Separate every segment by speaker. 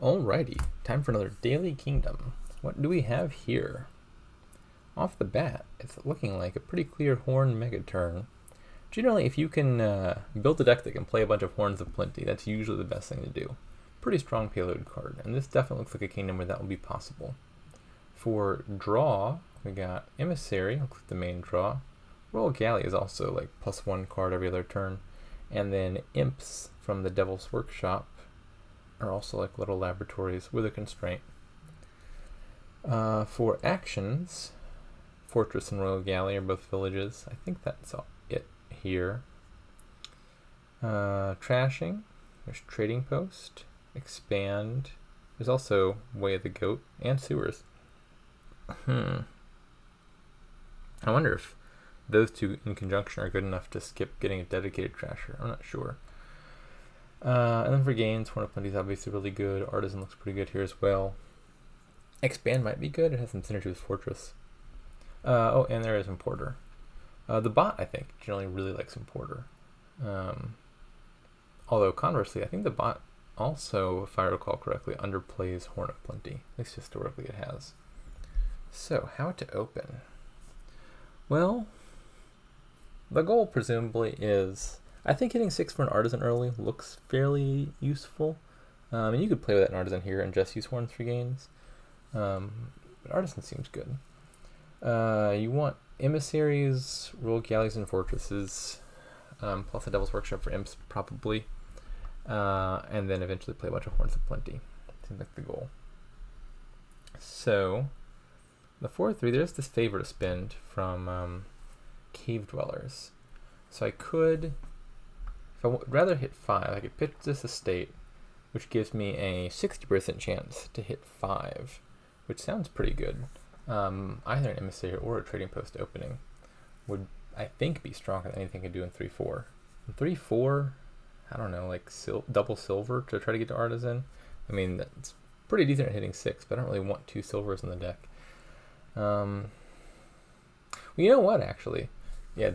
Speaker 1: Alrighty, time for another Daily Kingdom. What do we have here? Off the bat, it's looking like a pretty clear Horn Mega turn. Generally, if you can build a deck that can play a bunch of Horns of Plenty, that's usually the best thing to do. Pretty strong payload card, and this definitely looks like a kingdom where that will be possible. For draw, we got Emissary, looks like the main draw. Royal Galley is also like +1 card every other turn. And then Imps from the Devil's Workshop are also like little laboratories with a constraint. For actions, Fortress and Royal Galley are both villages. I think that's it here. Trashing, there's Trading Post, Expand, there's also Way of the Goat, and Sewers. I wonder if those two in conjunction are good enough to skip getting a dedicated Trasher. I'm not sure. And then for gains, Horn of Plenty is obviously really good. Artisan looks pretty good here as well. Expand might be good. It has some synergy with Fortress. Oh, and there is Importer. The bot, I think, generally really likes Importer. Although, conversely, I think the bot also, if I recall correctly, underplays Horn of Plenty. At least historically it has. So, how to open? Well, the goal presumably is, I think hitting 6 for an Artisan early looks fairly useful. And you could play with that in Artisan here and just use Horns for gains. But Artisan seems good. You want Emissaries, Royal Galleys, and Fortresses, plus a Devil's Workshop for Imps, probably. And then eventually play a bunch of Horns of Plenty. Seems like the goal. So, the 4-3, there's this favor to spend from Cave Dwellers. So I could, if I would rather hit 5, I could pitch this estate, which gives me a 60% chance to hit 5, which sounds pretty good. Either an Emissary or a Trading Post opening would, I think, be stronger than anything I could do in 3-4. In 3-4, I don't know, like double silver to try to get to Artisan. I mean, that's pretty decent at hitting 6, but I don't really want 2 silvers in the deck. Well, you know what, actually? Yeah,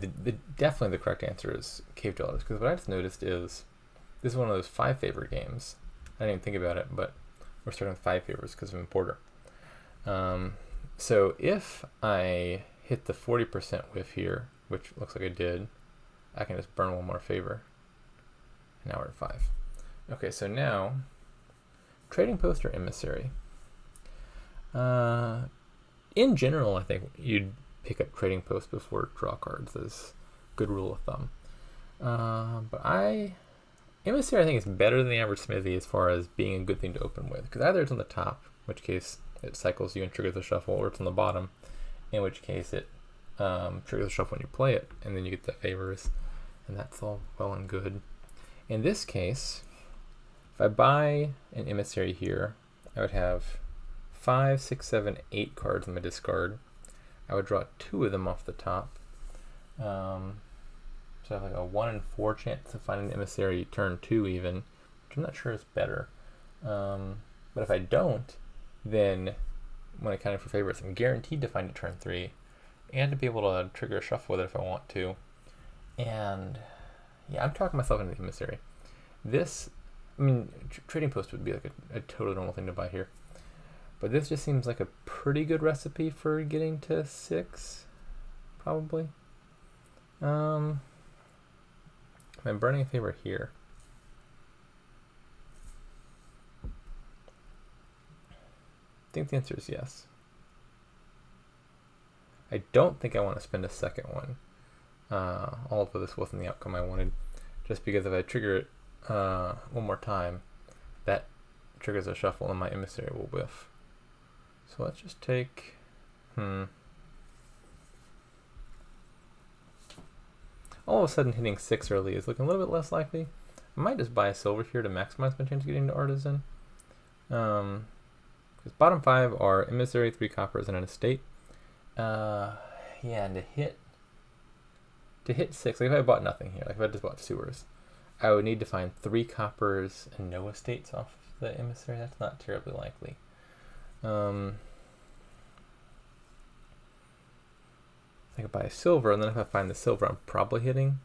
Speaker 1: definitely the correct answer is Cave Dwellers, because what I just noticed is this is one of those 5 favor games. I didn't even think about it, but we're starting with 5 favors because of Importer. So if I hit the 40% whiff here, which looks like I did, I can just burn one more favor. Now we're at 5. Okay, so now, Trading Post or Emissary? In general, I think you'd pick up Trading Post before draw cards as good rule of thumb. But Emissary I think is better than the average Smithy as far as being a good thing to open with, because either it's on the top, in which case it cycles you and triggers the shuffle, or it's on the bottom, in which case it triggers the shuffle when you play it, and then you get the favors, and that's all well and good. In this case, if I buy an Emissary here, I would have 5, 6, 7, 8 cards in my discard. I would draw 2 of them off the top. So I have like a 1 in 4 chance to find an Emissary turn 2 even, which I'm not sure is better. But if I don't, then when I count it for favorites, I'm guaranteed to find a turn 3 and to be able to trigger a shuffle with it if I want to. And yeah, I'm talking myself into the Emissary. This, I mean, Trading Post would be like a totally normal thing to buy here. But this just seems like a pretty good recipe for getting to 6, probably. I'm burning a favor here. I think the answer is yes. I don't think I want to spend a second one. Although this wasn't the outcome I wanted. Just because if I trigger it one more time, that triggers a shuffle and my Emissary will whiff. So let's just take, all of a sudden hitting 6 early is looking a little bit less likely. I might just buy a silver here to maximize my chance of getting to Artisan. Because bottom 5 are Emissary, 3 coppers, and an estate. Yeah, and to hit 6, like if I bought nothing here, like if I just bought Sewers, I would need to find 3 coppers and no estates off the Emissary. That's not terribly likely. I could buy a silver, and then if I find the silver, I'm probably hitting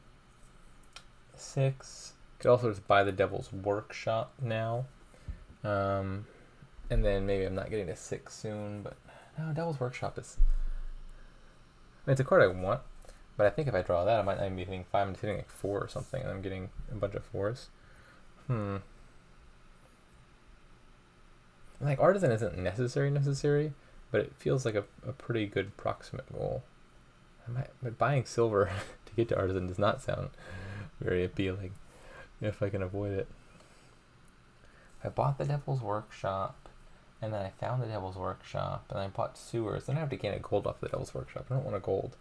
Speaker 1: 6. Could also just buy the Devil's Workshop now, And then maybe I'm not getting to 6 soon, but no, Devil's Workshop is... I mean, it's a card I want, but I think if I draw that, I might not even be hitting 5, I'm just hitting like 4 or something, and I'm getting a bunch of 4s. Like, Artisan isn't necessary, but it feels like a pretty good proximate goal. But buying silver to get to Artisan does not sound very appealing, if I can avoid it. I bought the Devil's Workshop, and then I found the Devil's Workshop, and I bought Sewers. Then I have to gain a gold off the Devil's Workshop. I don't want a gold.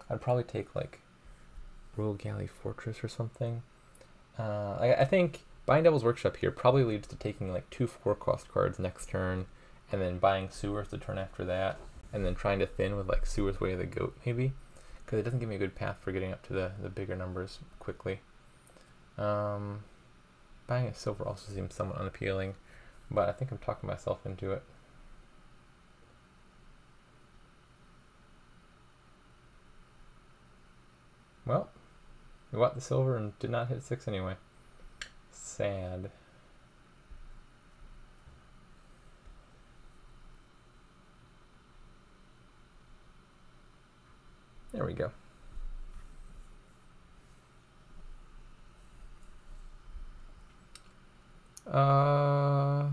Speaker 1: I'd probably take like Royal Galley Fortress or something. I think buying Devil's Workshop here probably leads to taking like 2 4-cost cards next turn, and then buying Sewers the turn after that, and then trying to thin with like Sewers Way of the Goat maybe, because it doesn't give me a good path for getting up to the bigger numbers quickly. Buying a silver also seems somewhat unappealing, but I think I'm talking myself into it. Well, we bought the silver and did not hit 6 anyway. Sad. There we go. No,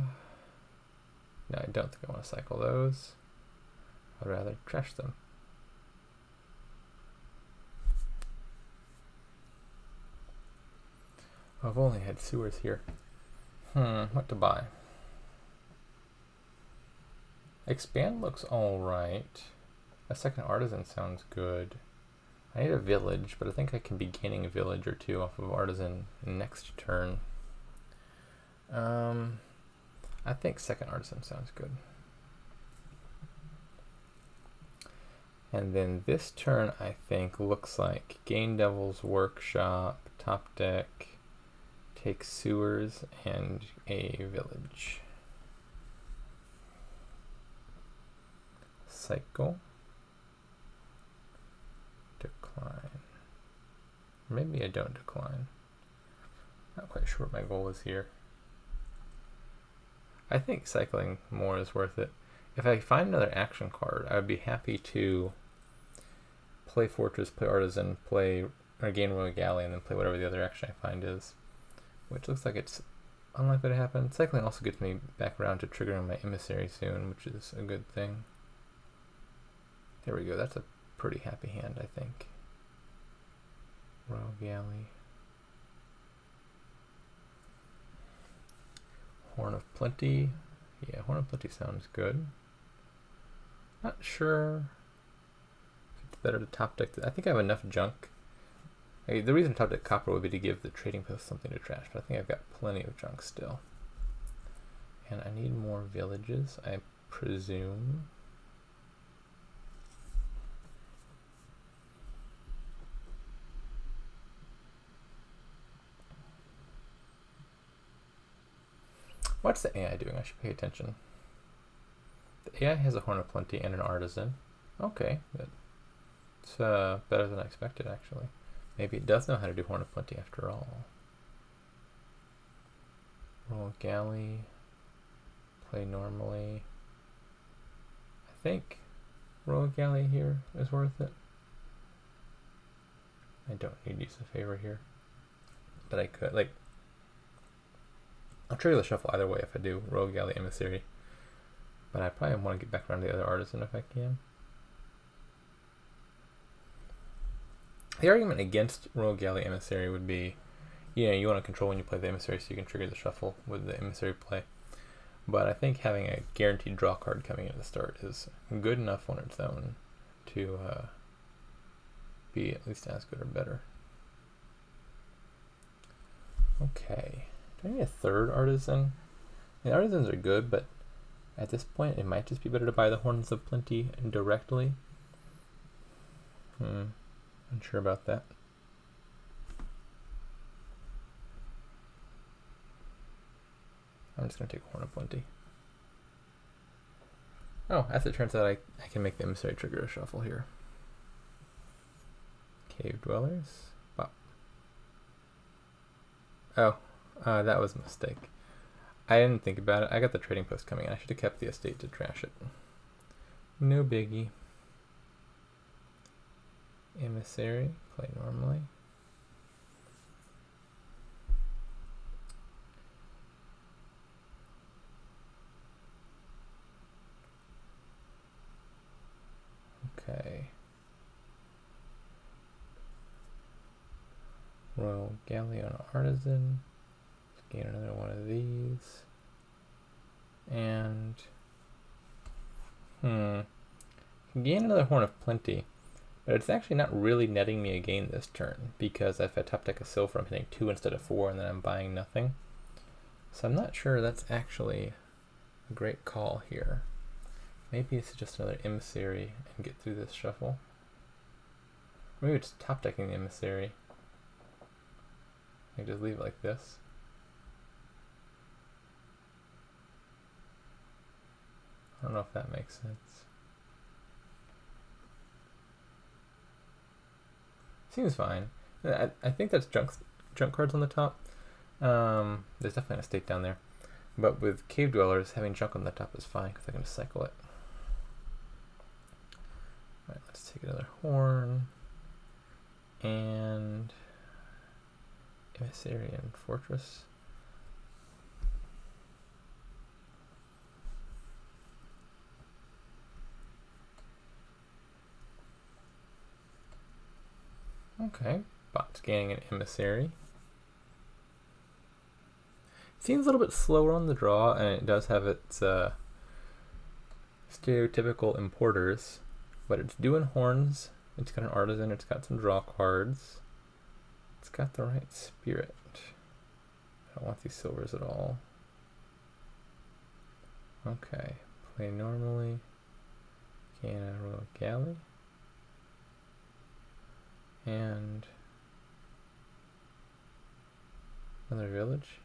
Speaker 1: I don't think I want to cycle those. I'd rather trash them. I've only had Sewers here. What to buy? Expand looks alright. A second Artisan sounds good. I need a village, but I think I can be gaining a village or 2 off of Artisan next turn. I think second Artisan sounds good. And then this turn, I think, looks like gain Devil's Workshop, top deck, take Sewers, and a village. Cycle. Decline. Maybe I don't decline. Not quite sure what my goal is here. I think cycling more is worth it. If I find another action card, I would be happy to play Fortress, play Artisan, play or gain Royal Galley, and then play whatever the other action I find is. Which looks like it's unlikely to happen. Cycling also gets me back around to triggering my Emissary soon, which is a good thing. There we go. That's a pretty happy hand, I think. Royal Galley. Horn of Plenty. Yeah, Horn of Plenty sounds good. Not sure if it's better to top deck. I think I have enough junk. The reason to top deck Copper would be to give the trading post something to trash, but I think I've got plenty of junk still. And I need more villages, I presume. What's the AI doing? I should pay attention. The AI has a Horn of Plenty and an Artisan. Okay, good. It's better than I expected, actually. Maybe it does know how to do Horn of Plenty after all. Royal Galley. Play normally. I think Royal Galley here is worth it. I don't need to use a favor here. But I could, like, I'll trigger the shuffle either way if I do Royal Galley Emissary. But I probably want to get back around to the other Artisan if I can. The argument against Royal Galley Emissary would be, you know, you want to control when you play the Emissary so you can trigger the shuffle with the Emissary play. But I think having a guaranteed draw card coming in at the start is good enough on its own to be at least as good or better. Okay. Do I need a third Artisan? I mean, Artisans are good, but at this point it might just be better to buy the Horns of Plenty directly. Unsure about that. I'm just going to take Horn of Plenty. Oh, as it turns out, I can make the Emissary trigger a shuffle here. Cave Dwellers. Bop. Oh, That was a mistake. I didn't think about it. I got the trading post coming in. I should have kept the estate to trash it. No biggie. Emissary, play normally. Okay. Royal Galleon Artisan. Let's gain another one of these. And gain another Horn of Plenty. But it's actually not really netting me a gain this turn, because if I top deck a silver, I'm hitting 2 instead of 4, and then I'm buying nothing. So I'm not sure that's actually a great call here. Maybe it's just another Emissary and get through this shuffle. Maybe it's top decking the Emissary. I just leave it like this. I don't know if that makes sense. Seems fine. I think that's junk cards on the top. There's definitely a estate down there. But with Cave Dwellers, having junk on the top is fine because I can just cycle it. Alright, let's take another Horn. And Emissary and Fortress. Okay, bot's gaining an Emissary. Seems a little bit slower on the draw, and it does have its stereotypical importers, but it's doing horns, it's got an artisan, it's got some draw cards, it's got the right spirit. I don't want these silvers at all. Okay, play normally, gain a Royal Galley. And another village.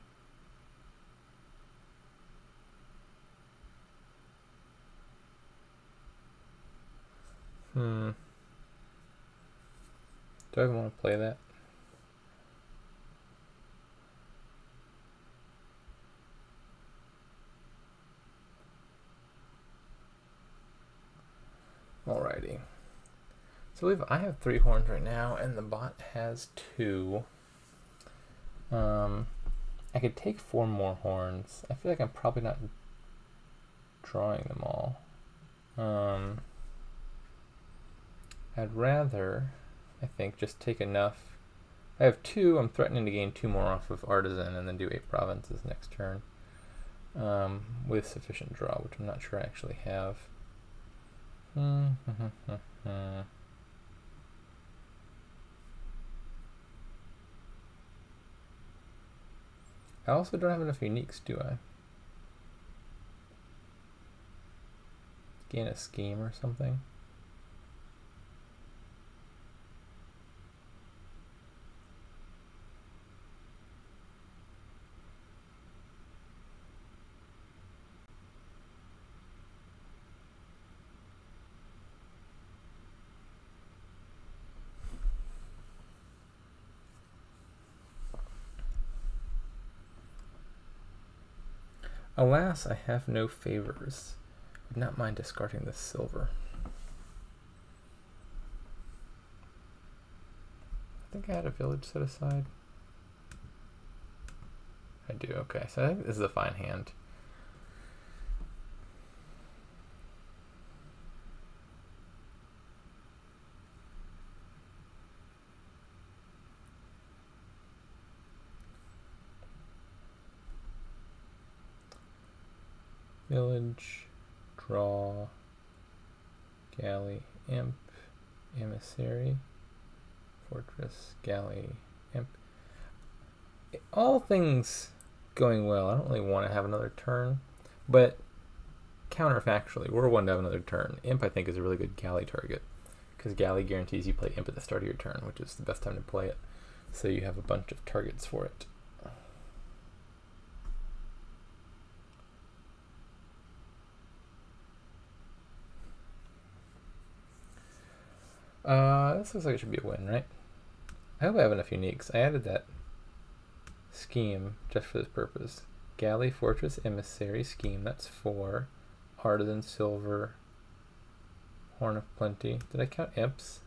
Speaker 1: Do I even want to play that? Alrighty. So I have 3 horns right now, and the bot has 2. I could take 4 more horns. I feel like I'm probably not drawing them all. I'd rather, I think, just take enough. I have 2. I'm threatening to gain 2 more off of Artisan and then do 8 provinces next turn with sufficient draw, which I'm not sure I actually have. I also don't have enough uniques, do I? Gain a scheme or something? Alas, I have no favors. Would not mind discarding this silver. I think I had a village set aside. I do, okay. So I think this is a fine hand. Village, draw, galley, imp, emissary, fortress, galley, imp. All things going well. I don't really want to have another turn, but counterfactually, we're one to have another turn. Imp, I think, is a really good galley target, because galley guarantees you play imp at the start of your turn, which is the best time to play it, so you have a bunch of targets for it. This looks like it should be a win, right? I hope I have enough uniques. I added that scheme just for this purpose. Galley, Fortress, Emissary, Scheme, that's 4. Artisan, Silver, Horn of Plenty. Did I count Imps?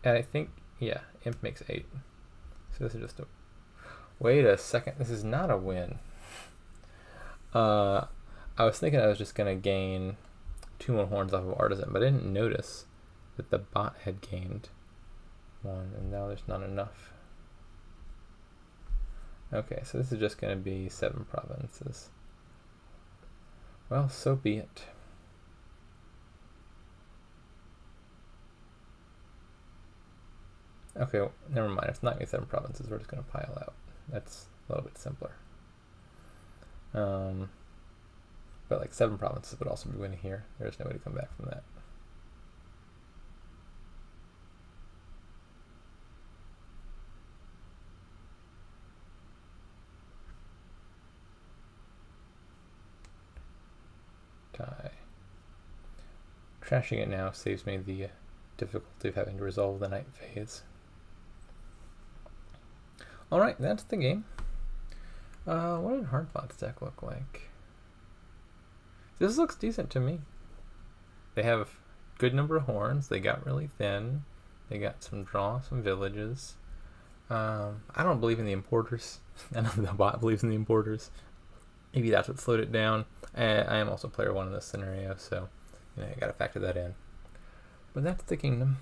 Speaker 1: And I think, yeah, Imp makes 8. So this is just a... Wait a second, this is not a win. I was thinking I was just going to gain 2 more horns off of Artisan, but I didn't notice that the bot had gained 1, and now there's not enough. Okay, so this is just going to be 7 provinces. Well, so be it. Okay, well, never mind. It's not going to be 7 provinces. We're just going to pile out. That's a little bit simpler. But like 7 provinces would also be winning here. There's no way to come back from that. Die. Trashing it now saves me the difficulty of having to resolve the night phase. Alright, that's the game. What did Hardbot's deck look like? This looks decent to me. They have a good number of horns. They got really thin. They got some draw, some villages. I don't believe in the importers. I know the bot believes in the importers. Maybe that's what slowed it down. I am also player 1 in this scenario, so you know, I gotta factor that in. But that's the kingdom.